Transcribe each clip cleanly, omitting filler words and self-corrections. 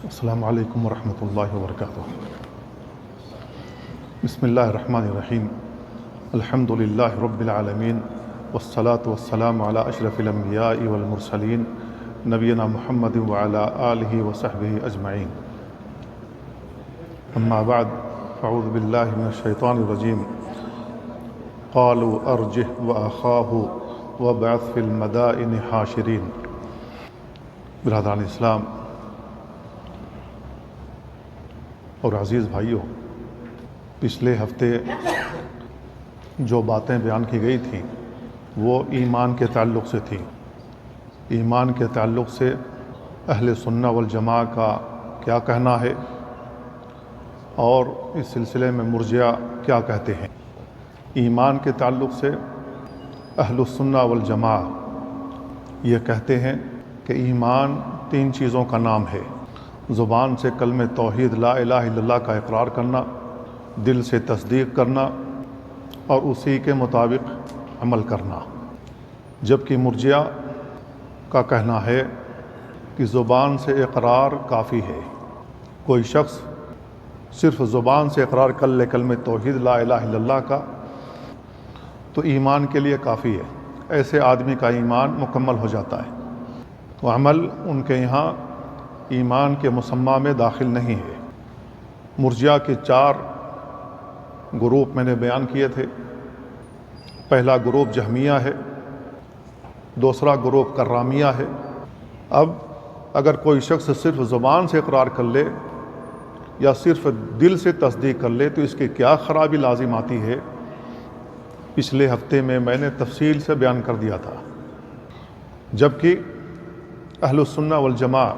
السلام علیکم ورحمۃ اللہ وبرکاتہ۔ بسم اللہ الرحمن الرحیم۔ الحمد للہ رب العالمین والصلاة والسلام علی اشرف الانبیاء والمرسلین نبینا محمد وعلی آلہ وصحبہ اجمعین۔ اما بعد فاعوذ باللہ من الشیطان الرجیم۔ قالوا ارجہ واخاہ وابعث فی المدائن حاشرین۔ برادران اسلام اور عزیز بھائیوں، پچھلے ہفتے جو باتیں بیان کی گئی تھیں وہ ایمان کے تعلق سے تھیں۔ ایمان کے تعلق سے اہل سنہ والجماعہ کا کیا کہنا ہے اور اس سلسلے میں مرجئہ کیا کہتے ہیں۔ ایمان کے تعلق سے اہل السنہ والجماعہ یہ کہتے ہیں کہ ایمان 3 چیزوں کا نام ہے۔ زبان سے کلمہ توحید لا الہ الا اللہ کا اقرار کرنا، دل سے تصدیق کرنا اور اسی کے مطابق عمل کرنا۔ جبکہ مرجئہ کا کہنا ہے کہ زبان سے اقرار کافی ہے۔ کوئی شخص صرف زبان سے اقرار کر لے کلمہ توحید لا الہ الا اللہ کا تو ایمان کے لیے کافی ہے، ایسے آدمی کا ایمان مکمل ہو جاتا ہے۔ تو عمل ان کے یہاں ایمان کے مسمى میں داخل نہیں ہے۔ مرجئہ کے 4 گروپ میں نے بیان کیے تھے۔ پہلا گروپ جہمیہ ہے، دوسرا گروپ کرامیہ ہے۔ اب اگر کوئی شخص صرف زبان سے اقرار کر لے یا صرف دل سے تصدیق کر لے تو اس کی کیا خرابی لازم آتی ہے، پچھلے ہفتے میں نے تفصیل سے بیان کر دیا تھا۔ جبکہ اہل السنہ والجماعہ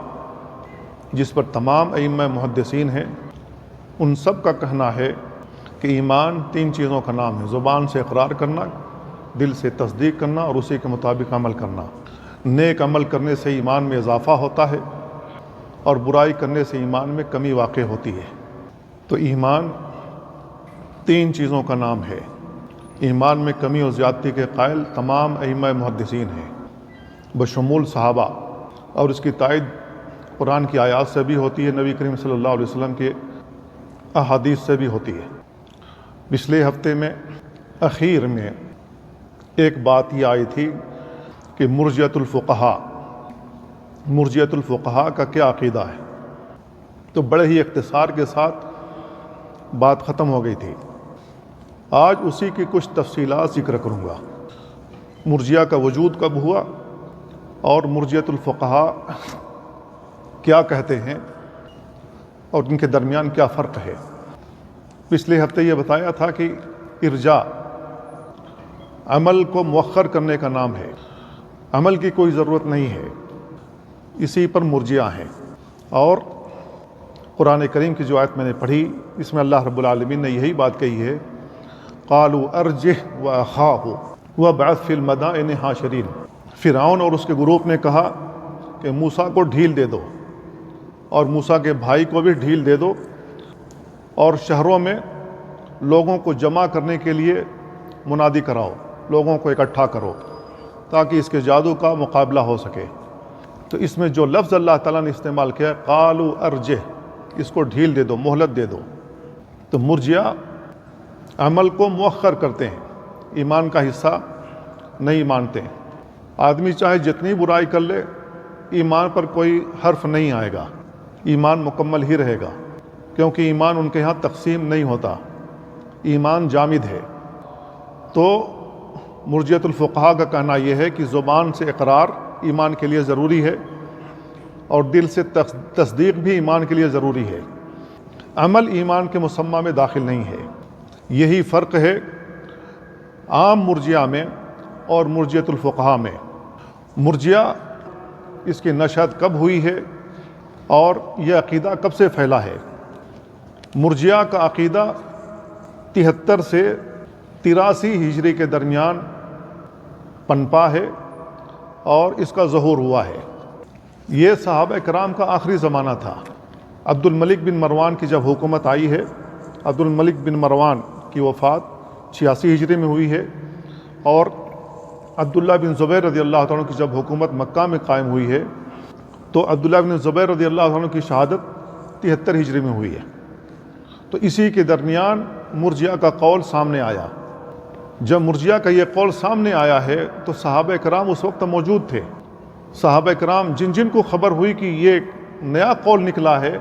جس پر تمام ائمہ محدثین ہیں، ان سب کا کہنا ہے کہ ایمان 3 چیزوں کا نام ہے۔ زبان سے اقرار کرنا، دل سے تصدیق کرنا اور اسی کے مطابق عمل کرنا۔ نیک عمل کرنے سے ایمان میں اضافہ ہوتا ہے اور برائی کرنے سے ایمان میں کمی واقع ہوتی ہے۔ تو ایمان 3 چیزوں کا نام ہے۔ ایمان میں کمی اور زیادتی کے قائل تمام ائمہ محدثین ہیں بشمول صحابہ، اور اس کی تائید قرآن کی آیات سے بھی ہوتی ہے، نبی کریم صلی اللہ علیہ وسلم کے احادیث سے بھی ہوتی ہے۔ پچھلے ہفتے میں اخیر میں ایک بات یہ آئی تھی کہ مرجئۃ الفقہاء کا کیا عقیدہ ہے، تو بڑے ہی اختصار کے ساتھ بات ختم ہو گئی تھی۔ آج اسی کی کچھ تفصیلات ذکر کروں گا۔ مرجئہ کا وجود کب ہوا اور مرجئۃ الفقہاء کیا کہتے ہیں اور ان کے درمیان کیا فرق ہے۔ پچھلے ہفتے یہ بتایا تھا کہ ارجاء عمل کو مؤخر کرنے کا نام ہے، عمل کی کوئی ضرورت نہیں ہے، اسی پر مرجئہ ہیں۔ اور قرآن کریم کی جو آیت میں نے پڑھی، اس میں اللہ رب العالمین نے یہی بات کہی ہے، قالوا ارجہ واخاہ وابعث فی المدائن حاشرین۔ فرعون اور اس کے گروپ نے کہا کہ موسیٰ کو ڈھیل دے دو اور موسیٰ کے بھائی کو بھی ڈھیل دے دو اور شہروں میں لوگوں کو جمع کرنے کے لیے منادی کراؤ، لوگوں کو اکٹھا کرو تاکہ اس کے جادو کا مقابلہ ہو سکے۔ تو اس میں جو لفظ اللہ تعالیٰ نے استعمال کیا ہے قالوا ارجہ، اس کو ڈھیل دے دو، مہلت دے دو۔ تو مرجئہ عمل کو مؤخر کرتے ہیں، ایمان کا حصہ نہیں مانتے۔ آدمی چاہے جتنی برائی کر لے، ایمان پر کوئی حرف نہیں آئے گا، ایمان مکمل ہی رہے گا، کیونکہ ایمان ان کے ہاں تقسیم نہیں ہوتا، ایمان جامد ہے۔ تو مرجئۃ الفقہاء کا کہنا یہ ہے کہ زبان سے اقرار ایمان کے لیے ضروری ہے اور دل سے تصدیق بھی ایمان کے لیے ضروری ہے، عمل ایمان کے مسمى میں داخل نہیں ہے۔ یہی فرق ہے عام مرجئہ میں اور مرجئۃ الفقہاء میں۔ مرجئہ اس کی نشأت کب ہوئی ہے اور یہ عقیدہ کب سے پھیلا ہے۔ مرجئہ کا عقیدہ 73 سے 83 ہجری کے درمیان پنپا ہے اور اس کا ظہور ہوا ہے۔ یہ صحابہ کرام کا آخری زمانہ تھا۔ عبد الملک بن مروان کی جب حکومت آئی ہے، عبد الملک بن مروان کی وفات 86 ہجری میں ہوئی ہے، اور عبداللہ بن زبیر رضی اللہ عنہ کی جب حکومت مکہ میں قائم ہوئی ہے تو عبداللہ بن زبیر رضی اللہ عنہ کی شہادت 73 ہجری میں ہوئی ہے۔ تو اسی کے درمیان مرجیہ کا قول سامنے آیا۔ جب مرجیہ کا یہ قول سامنے آیا ہے تو صحابہ کرام اس وقت موجود تھے۔ صحابہ کرام جن کو خبر ہوئی کہ یہ نیا قول نکلا ہے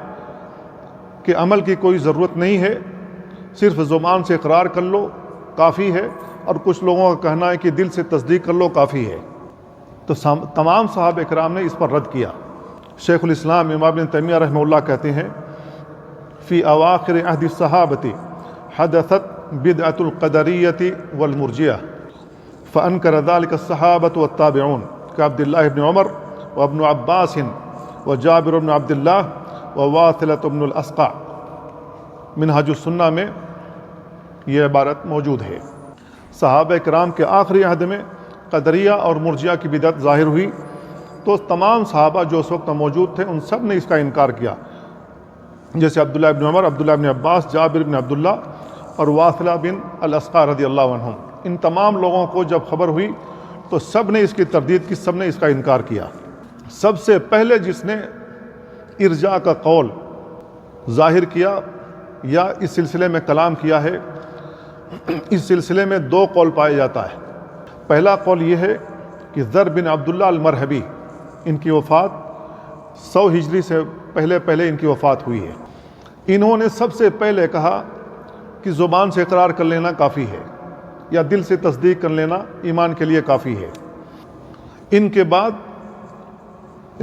کہ عمل کی کوئی ضرورت نہیں ہے، صرف زبان سے اقرار کر لو کافی ہے، اور کچھ لوگوں کا کہنا ہے کہ دل سے تصدیق کر لو کافی ہے، تو تمام صحابہ کرام نے اس پر رد کیا۔ شیخ الاسلام امام ابن تیمیہ رحمہ اللہ کہتے ہیں فی اواخر عہد الصحابۃ حدثت بدعۃ القدریۃ والمرجیہ فانکر ذلک الصحابۃ والتابعون کعبداللہ ابن عمر وابن عباس وجابر بن عبداللہ وواثلۃ بن الاسقع۔ منہاج السنہ میں یہ عبارت موجود ہے۔ صحابہ کرام کے آخری عہد میں قدریہ اور مرجیہ کی بدعت ظاہر ہوئی تو تمام صحابہ جو اس وقت موجود تھے ان سب نے اس کا انکار کیا، جیسے عبداللہ ابن عمر، عبداللہ ابن عباس، جابر بن عبداللہ اور واثلہ بن الاسقع رضی اللہ عنہم۔ ان تمام لوگوں کو جب خبر ہوئی تو سب نے اس کی تردید کی، سب نے اس کا انکار کیا۔ سب سے پہلے جس نے ارجاء کا قول ظاہر کیا یا اس سلسلے میں کلام کیا ہے، اس سلسلے میں دو قول پائے جاتا ہے۔ پہلا قول یہ ہے کہ ذر بن عبداللہ المرہبی، ان کی وفات 100 ہجری سے پہلے ان کی وفات ہوئی ہے۔ انہوں نے سب سے پہلے کہا کہ زبان سے اقرار کر لینا کافی ہے یا دل سے تصدیق کر لینا ایمان کے لیے کافی ہے۔ ان کے بعد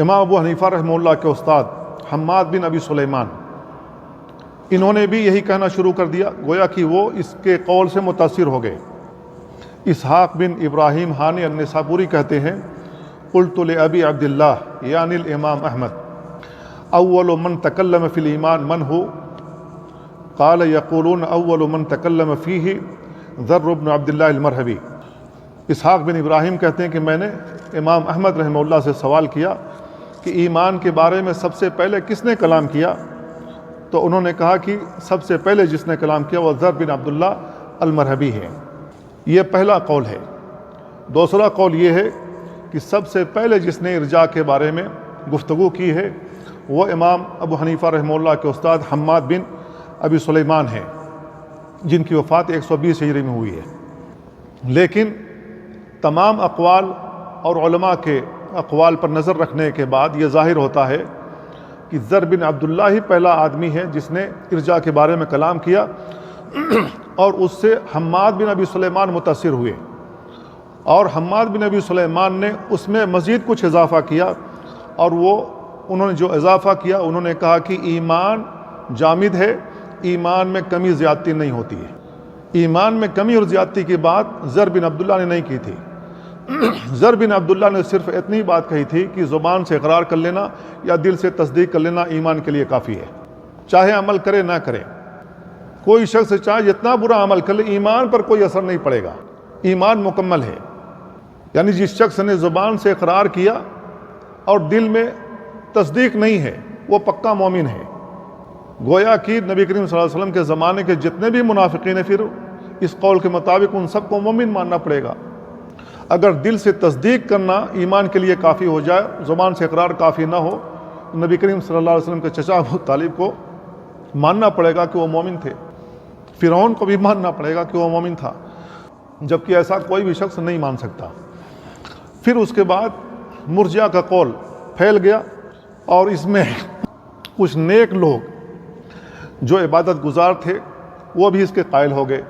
امام ابو حنیفہ رحمہ اللہ کے استاد حماد بن ابی سلیمان، انہوں نے بھی یہی کہنا شروع کر دیا، گویا کہ وہ اس کے قول سے متاثر ہو گئے۔ اسحاق بن ابراہیم حانی النسابوری کہتے ہیں قلت لأبی عبداللہ یعنی الامام احمد اول من تکلم فی الایمان من ہو؟ قال یقولون اول من تکلم فیہ ذر بن عبداللہ المرہبی۔ اسحاق بن ابراہیم کہتے ہیں کہ میں نے امام احمد رحمہ اللہ سے سوال کیا کہ ایمان کے بارے میں سب سے پہلے کس نے کلام کیا؟ تو انہوں نے کہا کہ سب سے پہلے جس نے کلام کیا وہ ذر بن عبداللہ المرہبی ہے۔ یہ پہلا قول ہے۔ دوسرا قول یہ ہے کہ سب سے پہلے جس نے ارجاء کے بارے میں گفتگو کی ہے وہ امام ابو حنیفہ رحمہ اللہ کے استاد حماد بن ابی سلیمان ہیں، جن کی وفات 120 ہجری میں ہوئی ہے۔ لیکن تمام اقوال اور علماء کے اقوال پر نظر رکھنے کے بعد یہ ظاہر ہوتا ہے کہ ذر بن عبداللہ ہی پہلا آدمی ہے جس نے ارجاء کے بارے میں کلام کیا، اور اس سے حماد بن ابی سلیمان متاثر ہوئے، اور حماد بن ابی سلیمان نے اس میں مزید کچھ اضافہ کیا، اور انہوں نے جو اضافہ کیا انہوں نے کہا کہ ایمان جامد ہے، ایمان میں کمی زیادتی نہیں ہوتی ہے۔ ایمان میں کمی اور زیادتی کی بات ذر بن عبداللہ نے نہیں کی تھی۔ ذر بن عبداللہ نے صرف اتنی بات کہی تھی کہ زبان سے اقرار کر لینا یا دل سے تصدیق کر لینا ایمان کے لیے کافی ہے، چاہے عمل کرے نہ کرے۔ کوئی شخص چاہے جتنا برا عمل کر لے ایمان پر کوئی اثر نہیں پڑے گا، ایمان مکمل ہے۔ یعنی جس شخص نے زبان سے اقرار کیا اور دل میں تصدیق نہیں ہے وہ پکا مومن ہے۔ گویا کہ نبی کریم صلی اللہ علیہ وسلم کے زمانے کے جتنے بھی منافقین ہیں پھر اس قول کے مطابق ان سب کو مومن ماننا پڑے گا۔ اگر دل سے تصدیق کرنا ایمان کے لیے کافی ہو جائے، زبان سے اقرار کافی نہ ہو، نبی کریم صلی اللہ علیہ وسلم کے چچا ابو طالب کو ماننا پڑے گا کہ وہ مومن تھے، فرعون کو بھی ماننا پڑے گا کہ وہ مومن تھا، جبکہ ایسا کوئی بھی شخص نہیں مان سکتا۔ پھر اس کے بعد مرجیہ کا قول پھیل گیا، اور اس میں کچھ نیک لوگ جو عبادت گزار تھے وہ بھی اس کے قائل ہو گئے۔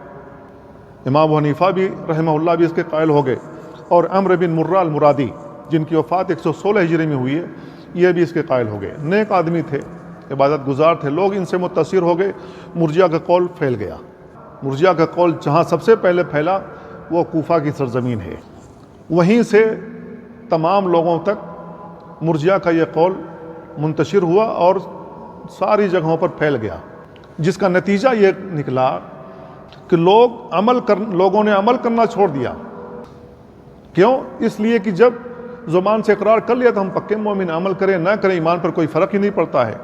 امام ابو حنیفہ بھی رحمہ اللہ بھی اس کے قائل ہو گئے، اور عمرو بن مرہ المرادی جن کی وفات 116 ہجری میں ہوئی ہے یہ بھی اس کے قائل ہو گئے۔ نیک آدمی تھے، عبادت گزار تھے، لوگ ان سے متاثر ہو گئے، مرجیہ کا قول پھیل گیا۔ مرجیہ کا قول جہاں سب سے پہلے پھیلا وہ کوفہ کی سرزمین ہے، وہیں سے تمام لوگوں تک مرجیہ کا یہ قول منتشر ہوا اور ساری جگہوں پر پھیل گیا، جس کا نتیجہ یہ نکلا کہ لوگوں نے عمل کرنا چھوڑ دیا۔ کیوں؟ اس لیے کہ جب زبان سے اقرار کر لیا تو ہم پکے مومن، عمل کریں نہ کریں ایمان پر کوئی فرق ہی نہیں پڑتا ہے۔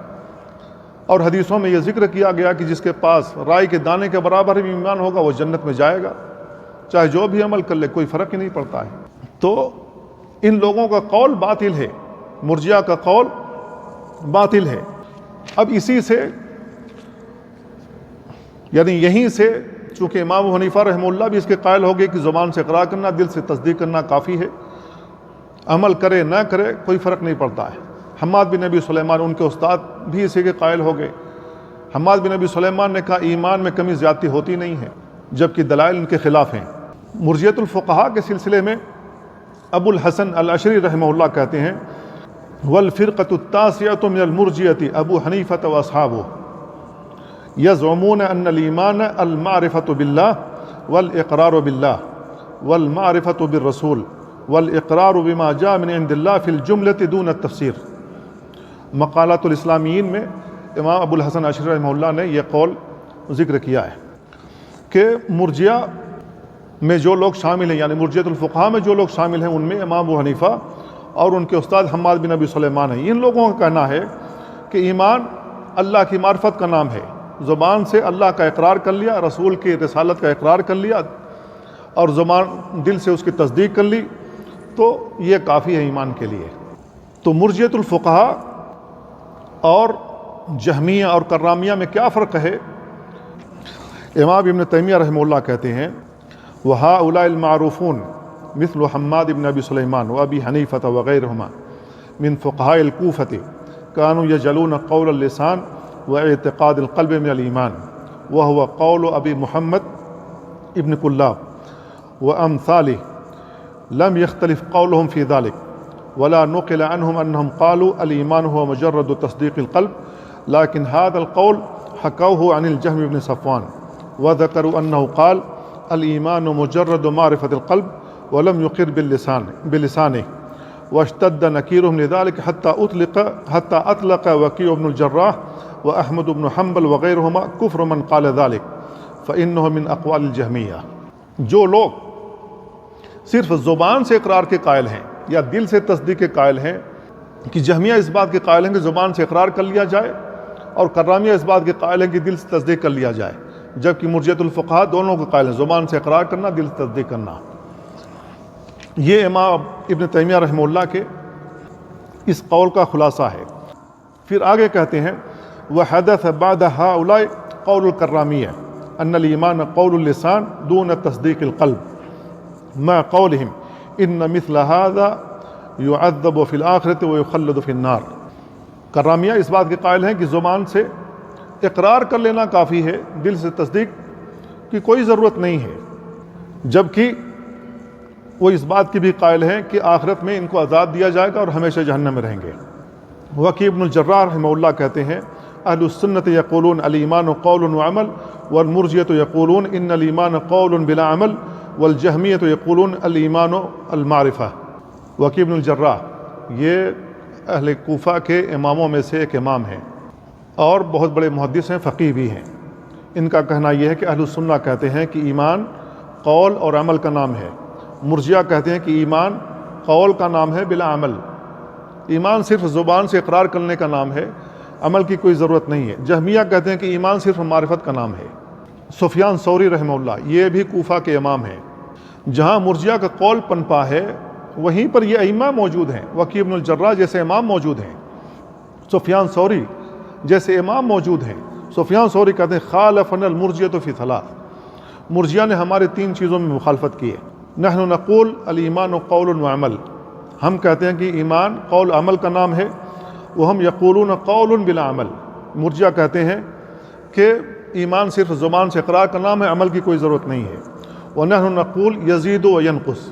اور حدیثوں میں یہ ذکر کیا گیا کہ جس کے پاس رائی کے دانے کے برابر بھی ایمان ہوگا وہ جنت میں جائے گا، چاہے جو بھی عمل کر لے کوئی فرق ہی نہیں پڑتا ہے۔ تو ان لوگوں کا قول باطل ہے، مرجیہ کا قول باطل ہے۔ اب اسی سے یعنی یہیں سے چونکہ امام ابو حنیفہ رحمہ اللہ بھی اس کے قائل ہو گئے کہ زبان سے اقرار کرنا، دل سے تصدیق کرنا کافی ہے، عمل کرے نہ کرے کوئی فرق نہیں پڑتا ہے۔ حماد بن ابی سلیمان ان کے استاد بھی اسی کے قائل ہو گئے۔ حماد بن ابی سلیمان نے کہا ایمان میں کمی زیادتی ہوتی نہیں ہے، جبکہ دلائل ان کے خلاف ہیں۔ مرجیت الفقہاء کے سلسلے میں ابو الحسن الاشری رحمہ اللہ کہتے ہیں والفرقۃ التاسعۃ من المرجیۃ ابو حنیفہ واصحابہ یزعمون ان الایمان المعرفۃ باللہ والاقرار باللہ والمعرفۃ بالرسول والاقرار بما جاء من عند اللہ فی الجملۃ دون التفسیر۔ مقالات الاسلامیین میں امام ابو الحسن اشعری رحمہ اللہ نے یہ قول ذکر کیا ہے کہ مرجیہ میں جو لوگ شامل ہیں، یعنی مرجیت الفقہاء میں جو لوگ شامل ہیں، ان میں امام ابو حنیفہ اور ان کے استاد حماد بن ابی سلیمان ہیں۔ ان لوگوں کا کہنا ہے کہ ایمان اللہ کی معرفت کا نام ہے، زبان سے اللہ کا اقرار کر لیا، رسول کی رسالت کا اقرار کر لیا اور زبان دل سے اس کی تصدیق کر لی تو یہ کافی ہے ایمان کے لیے۔ تو مرجیت الفقہاء اور جہمیہ اور کرامیہ میں کیا فرق ہے؟ امام ابن تیمیہ رحمہ اللہ کہتے ہیں وَهَؤُلَاءِ الْمَعْرُوفُونَ مثل حماد بن ابی سلیمان وابی حنیفۃ وغیرہما من فقہاء الکوفۃ كانوا يجعلون قول اللسان واعتقاد القلب من الایمان وهو قول ابی محمد ابن کلاب وامثاله لم يختلف قولهم في ذلك ولا نقل عنهم انهم قالوا الايمان هو مجرد تصديق القلب لكن هذا القول حكوه عن الجهم بن صفوان وذكروا انه قال الايمان مجرد معرفة القلب ولم يقر بلسانه واشتد نكيرهم لذلك حتى اطلق وكيع بن الجراح واحمد بن حنبل وغيرهما كفر من قال ذلك فانه من اقوال الجهمية۔ جو لوگ صرف زبان سے اقرار کے قائل ہیں یا دل سے تصدیق کے قائل ہیں، کہ جہمیہ اس بات کے قائل ہیں کہ زبان سے اقرار کر لیا جائے اور کرامیہ اس بات کے قائل ہیں کہ دل سے تصدیق کر لیا جائے، جبکہ مرجیت الفقہاء دونوں کے قائل ہیں، زبان سے اقرار کرنا، دل سے تصدیق کرنا۔ یہ امام ابن تیمیہ رحمہ اللہ کے اس قول کا خلاصہ ہے۔ پھر آگے کہتے ہیں وحدث بعد هؤلاء قول الکرامیہ ان الایمان قول اللسان دون تصدیق القلب مع قولهم ان مثل هذا يعذب في الآخرة ويخلد في النار۔ کرامیہ اس بات کے قائل ہیں کہ زبان سے اقرار کر لینا کافی ہے، دل سے تصدیق کی کوئی ضرورت نہیں ہے، جبکہ وہ اس بات کی بھی قائل ہیں کہ آخرت میں ان کو عذاب دیا جائے گا اور ہمیشہ جہنم میں رہیں گے۔ وکیع بن الجراح رحمہ اللہ کہتے ہیں اہل السنت یقولون الایمان قول وعمل والمرجیۃ یقولون ان الایمان قول بلا عمل والجہمیۃ یقولون الایمان المعرفہ۔ وکیع بن الجراح یہ اہل کوفہ کے اماموں میں سے ایک امام ہیں اور بہت بڑے محدث ہیں، فقیہ بھی ہیں۔ ان کا کہنا یہ ہے کہ اہل السنہ کہتے ہیں کہ ایمان قول اور عمل کا نام ہے، مرجیہ کہتے ہیں کہ ایمان قول کا نام ہے بلا عمل، ایمان صرف زبان سے اقرار کرنے کا نام ہے، عمل کی کوئی ضرورت نہیں ہے۔ جہمیہ کہتے ہیں کہ ایمان صرف معرفت کا نام ہے۔ سفیان ثوری رحمہ اللہ یہ بھی کوفہ کے امام ہیں۔ جہاں مرجیہ کا قول پنپا ہے وہیں پر یہ ائمہ موجود ہیں، وکیع بن الجراح جیسے امام موجود ہیں، سفیان ثوری جیسے امام موجود ہیں۔ سفیان ثوری کہتے ہیں خالفنا المرجیۃ فی ثلاث، مرجیہ نے ہمارے تین چیزوں میں مخالفت کی ہے۔ نحن نقول الایمان قول وعمل، ہم کہتے ہیں کہ ایمان قول عمل کا نام ہے، وہم یقولون قول بلا عمل، مرجیہ کہتے ہیں کہ ایمان صرف زبان سے اقرار کا نام ہے، عمل کی کوئی ضرورت نہیں ہے۔ ونحن نقول یزید و ینقص،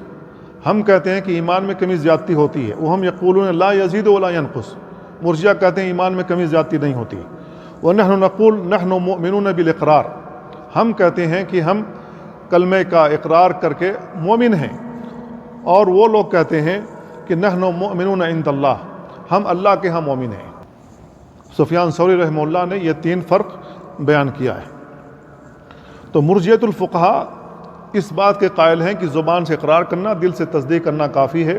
ہم کہتے ہیں کہ ایمان میں کمی زیادتی ہوتی ہے، وہم یقولون لا یزید ولا ینقص، مرجیہ کہتے ہیں ایمان میں کمی زیادتی نہیں ہوتی۔ ونحن نقول نحن مؤمنون بالاقرار، ہم کہتے ہیں کہ ہم کلمہ کا اقرار کر کے مومن ہیں، اور وہ لوگ کہتے ہیں کہ نحن مؤمنون عند اللہ، ہم اللہ کے ہاں مومن ہیں۔ سفیان ثوری رحمہ اللہ نے یہ تین فرق بیان کیا ہے۔ تو مرجیت الفقہاء اس بات کے قائل ہیں کہ زبان سے اقرار کرنا، دل سے تصدیق کرنا کافی ہے،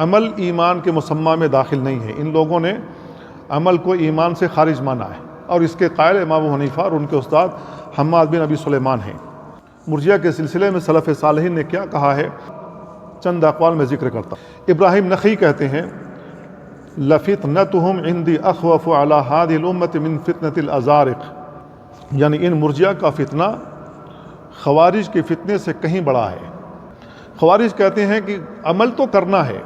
عمل ایمان کے مسمى میں داخل نہیں ہے۔ ان لوگوں نے عمل کو ایمان سے خارج مانا ہے، اور اس کے قائل امام ابو حنیفہ اور ان کے استاد حماد بن ابی سلیمان ہیں۔ مرجیہ کے سلسلے میں سلف صالحین نے کیا کہا ہے، چند اقوال میں ذکر کرتا ہوں۔ ابراہیم نخعی کہتے ہیں لفتنتهم عندي اخوف على هذه الامة من فتنة الازارق، یعنی ان مرجئہ کا فتنہ خوارج کے فتنے سے کہیں بڑا ہے۔ خوارج کہتے ہیں کہ عمل تو کرنا ہے،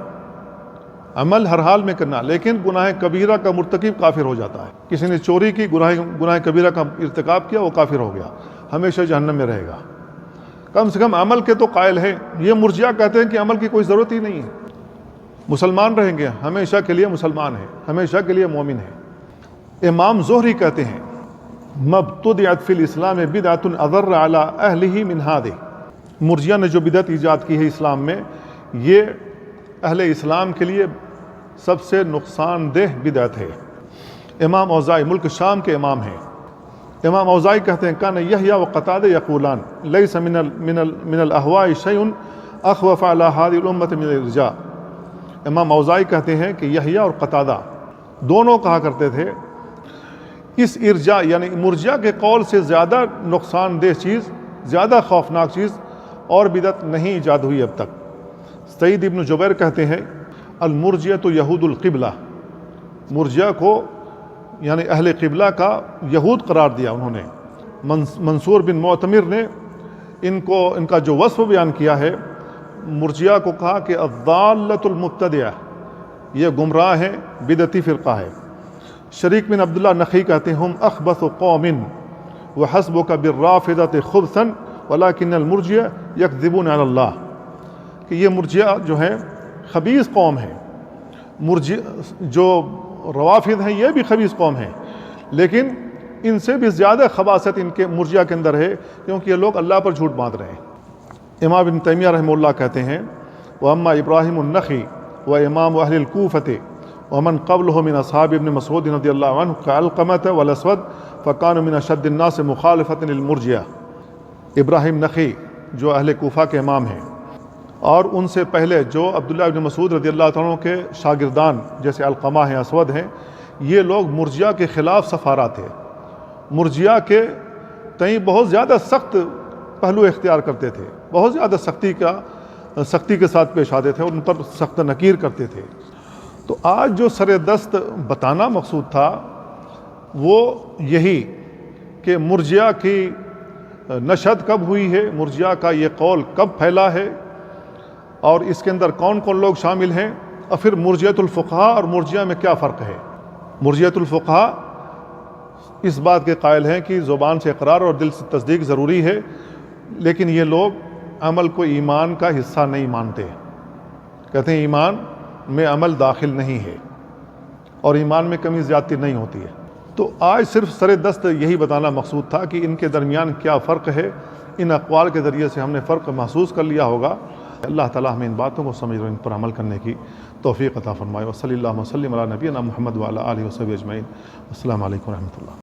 عمل ہر حال میں کرنا، لیکن گناہ کبیرہ کا مرتکب کافر ہو جاتا ہے۔ کسی نے چوری کی، گناہ کبیرہ کا ارتکاب کیا، وہ کافر ہو گیا، ہمیشہ جہنم میں رہے گا۔ کم سے کم عمل کے تو قائل ہے۔ یہ مرجئہ کہتے ہیں کہ عمل کی کوئی ضرورت ہی نہیں ہے، مسلمان رہیں گے، ہمیشہ کے لیے مسلمان ہے، ہمیشہ کے لیے مومن ہے۔ امام زہری کہتے ہیں مبتدعت فی الاسلام بدعۃ اضر علی اہلہ من ہذہ، مرجئہ نے جو بدعت ایجاد کی ہے اسلام میں، یہ اہل اسلام کے لیے سب سے نقصان دہ بدعت ہے۔ امام اوزاعی ملک شام کے امام ہیں، امام اوزاعی کہتے ہیں کان یحییٰ وقتادہ یقولان لیس من الاہواء شیء اخوف علی هذه الامة من الارجاء۔ امام اوزاعی کہتے ہیں کہ یحییٰ اور قتادہ دونوں کہا کرتے تھے اس ارجاء یعنی مرجئہ کے قول سے زیادہ نقصان دہ چیز، زیادہ خوفناک چیز اور بدعت نہیں ایجاد ہوئی اب تک۔ سعید ابن جبیر کہتے ہیں المرجئۃ یہود القبلہ، مرجئہ کو یعنی اہل قبلہ کا یہود قرار دیا انہوں نے۔ منصور بن معتمر نے ان کا جو وصف بیان کیا ہے، مرجئہ کو کہا کہ الضالۃ المبتدعہ، یہ گمراہ ہیں، بدعتی فرقہ ہے۔ شریک بن عبداللہ نخعی کہتے ہیں ہم اخبث قوم وحسبک بالرافضۃ خبثا ولکن المرجئہ یکذبون علی اللہ، کہ یہ مرجئہ جو ہیں خبیث قوم ہیں، جو روافض ہیں یہ بھی خبیث قوم ہیں، لیکن ان سے بھی زیادہ خباثت ان کے مرجئہ کے اندر ہے، کیونکہ یہ لوگ اللہ پر جھوٹ باندھ رہے ہیں۔ امام ابن تیمیہ رحمہ اللہ کہتے ہیں واما ابراہیم النخعی و امام اہل الکوفۃ ومن قبلہ من اصحاب ابن مسعود رضی اللہ عنہ کعلقمۃ والاسود فکانوا من اشد الناس مخالفۃ للمرجئہ۔ ابراہیم نخعی جو اہل کوفہ کے امام ہیں، اور ان سے پہلے جو عبداللہ ابن مسعود رضی اللہ عنہ کے شاگردان جیسے علقمہ ہیں، اسود ہیں، یہ لوگ مرجئہ کے خلاف سفارہ تھے، مرجئہ کے تئیں بہت زیادہ سخت پہلو اختیار کرتے تھے، بہت زیادہ سختی کے ساتھ پیش آتے تھے اور ان پر سخت نکیر کرتے تھے۔ تو آج جو سر دست بتانا مقصود تھا وہ یہی کہ مرجئہ کی نشد کب ہوئی ہے، مرجئہ کا یہ قول کب پھیلا ہے، اور اس کے اندر کون کون لوگ شامل ہیں، اور پھر مرجئۃ الفقہاء اور مرجئہ میں کیا فرق ہے۔ مرجئۃ الفقہاء اس بات کے قائل ہیں کہ زبان سے اقرار اور دل سے تصدیق ضروری ہے، لیکن یہ لوگ عمل کو ایمان کا حصہ نہیں مانتے، کہتے ہیں ایمان میں عمل داخل نہیں ہے اور ایمان میں کمی زیادتی نہیں ہوتی ہے۔ تو آج صرف سر دست یہی بتانا مقصود تھا کہ ان کے درمیان کیا فرق ہے۔ ان اقوال کے ذریعے سے ہم نے فرق محسوس کر لیا ہوگا۔ اللہ تعالیٰ ہمیں ان باتوں کو سمجھ اور ان پر عمل کرنے کی توفیق عطا فرمائے۔ وصلی اللہ وسلم علی نبینا محمد وعلی آلہ وصحبہ اجمعین۔ السلام علیکم ورحمۃ اللہ۔